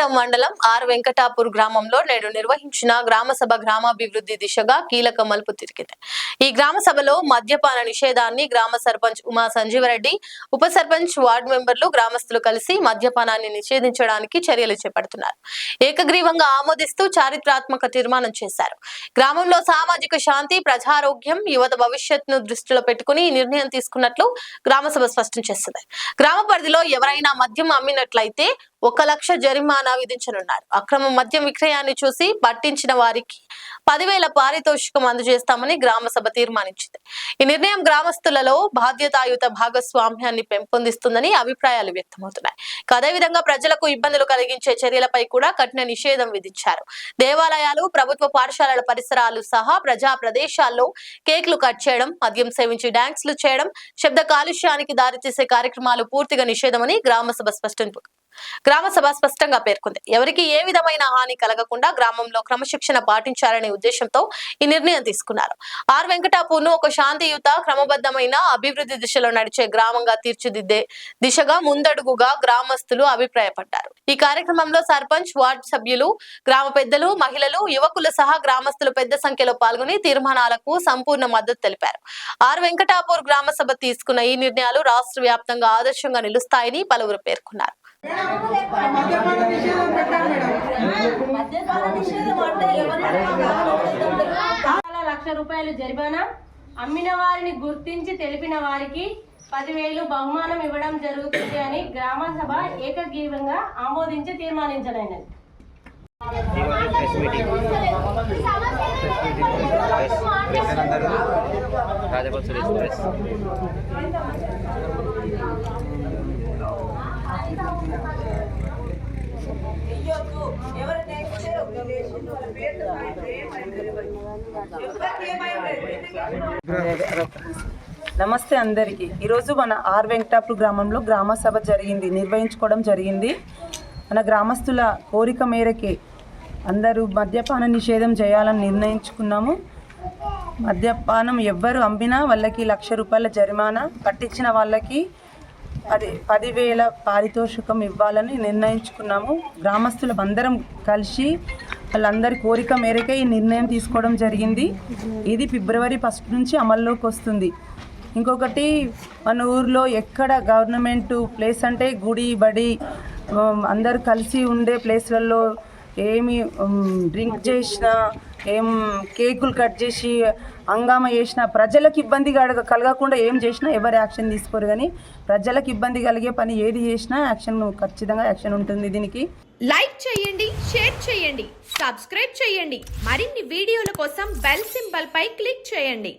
ఆర్వేట మండలం ఆర్ వెంకటాపూర్ గ్రామంలో నేడు నిర్వహించిన గ్రామ సభ గ్రామాభివృద్ధి దిశగా కీలక మలుపు తిరిగింది. ఈ గ్రామ సభలో మద్యపాన నిషేధాన్ని గ్రామ సర్పంచ్ ఉమా సంజీవరెడ్డి, ఉప సర్పంచ్, వార్డు మెంబర్లు, గ్రామస్తులు కలిసి మద్యపానాన్ని నిషేధించడానికి చర్యలు చేపడుతున్నారు. ఏకగ్రీవంగా ఆమోదిస్తూ చారిత్రాత్మక తీర్మానం చేశారు. గ్రామంలో సామాజిక శాంతి, ప్రజారోగ్యం, యువత భవిష్యత్తును దృష్టిలో పెట్టుకుని ఈ నిర్ణయం తీసుకున్నట్లు గ్రామ సభ స్పష్టం చేస్తుంది. గ్రామ పరిధిలో ఎవరైనా మద్యం అమ్మినట్లయితే 1 లక్ష జరిమానా విధించనున్నారు. అక్రమ మద్యం విక్రయాన్ని చూసి పట్టించిన వారికి 10,000 పారితోషికం అందజేస్తామని గ్రామ సభ తీర్మానించింది. ఈ నిర్ణయం గ్రామస్తులలో బాధ్యతాయుత భాగస్వామ్యాన్ని పెంపొందిస్తుందని అభిప్రాయాలు వ్యక్తమవుతున్నాయి. అదేవిధంగా ప్రజలకు ఇబ్బందులు కలిగించే చర్యలపై కూడా కఠిన నిషేధం విధించారు. దేవాలయాలు, ప్రభుత్వ పాఠశాలల పరిసరాలు సహా ప్రజా ప్రదేశాల్లో కేక్లు కట్ చేయడం, మద్యం సేవించి డాన్స్లు చేయడం, శబ్ద కాలుష్యానికి దారితీసే కార్యక్రమాలు పూర్తిగా నిషేధమని గ్రామ సభ స్పష్టంగా పేర్కొంది. ఎవరికి ఏ విధమైన హాని కలగకుండా గ్రామంలో క్రమశిక్షణ పాటించాలనే ఉద్దేశంతో ఈ నిర్ణయం తీసుకున్నారు. ఆర్ వెంకటాపూర్ ను ఒక శాంతియుత, క్రమబద్ధమైన అభివృద్ధి దిశలో నడిచే గ్రామంగా తీర్చిదిద్దే దిశగా ముందడుగుగా గ్రామస్తులు అభిప్రాయపడ్డారు. ఈ కార్యక్రమంలో సర్పంచ్, వార్డు సభ్యులు, గ్రామ పెద్దలు, మహిళలు, యువకులు సహా గ్రామస్తులు పెద్ద సంఖ్యలో పాల్గొని తీర్మానాలకు సంపూర్ణ మద్దతు తెలిపారు. ఆర్ వెంకటాపూర్ గ్రామ సభ తీసుకున్న ఈ నిర్ణయాలు రాష్ట్ర వ్యాప్తంగా ఆదర్శంగా నిలుస్తాయని పలువురు పేర్కొన్నారు. ₹1,00,000 జరిమానా, అమ్మిన వారిని గుర్తించి తెలిపిన వారికి 10,000 బహుమానం ఇవ్వడం జరుగుతుంది అని గ్రామ సభ ఏకగ్రీవంగా ఆమోదించి తీర్మానించలేనది. నమస్తే అందరికీ. ఈరోజు మన ఆర్ వెంకటాపూర్ గ్రామంలో గ్రామ సభ నిర్వహించుకోవడం జరిగింది. మన గ్రామస్తుల కోరిక మేరకే అందరూ మద్యపాన నిషేధం చేయాలని నిర్ణయించుకున్నాము. మద్యపానం ఎవ్వరు అమ్మినా వాళ్ళకి ₹1,00,000 జరిమానా, పట్టించిన వాళ్ళకి 10,000 పారితోషికం ఇవ్వాలని నిర్ణయించుకున్నాము. గ్రామస్తులు అందరం కలిసి వాళ్ళందరి కోరిక మేరకే ఈ నిర్ణయం తీసుకోవడం జరిగింది. ఇది ఫిబ్రవరి 1 నుంచి అమల్లోకి వస్తుంది. ఇంకొకటి, మన ఊర్లో ఎక్కడ గవర్నమెంట్ ప్లేస్ అంటే గుడి, బడి అందరు కలిసి ఉండే ప్లేస్లలో ఏమి డ్రింక్ చేసినా, ఏం కేకులు కట్ చేసి హంగామా చేసినా, ప్రజలకు ఇబ్బంది కలగకుండా ఏం చేసినా ఎవరు యాక్షన్ తీసుకోరు. కానీ ప్రజలకు ఇబ్బంది కలిగే పని ఏది చేసినా ఖచ్చితంగా యాక్షన్ ఉంటుంది. దీనికి లైక్ చేయండి, షేర్ చేయండి, సబ్స్క్రైబ్ చేయండి. మరిన్ని వీడియోల కోసం బెల్ సింబల్ పై క్లిక్ చేయండి.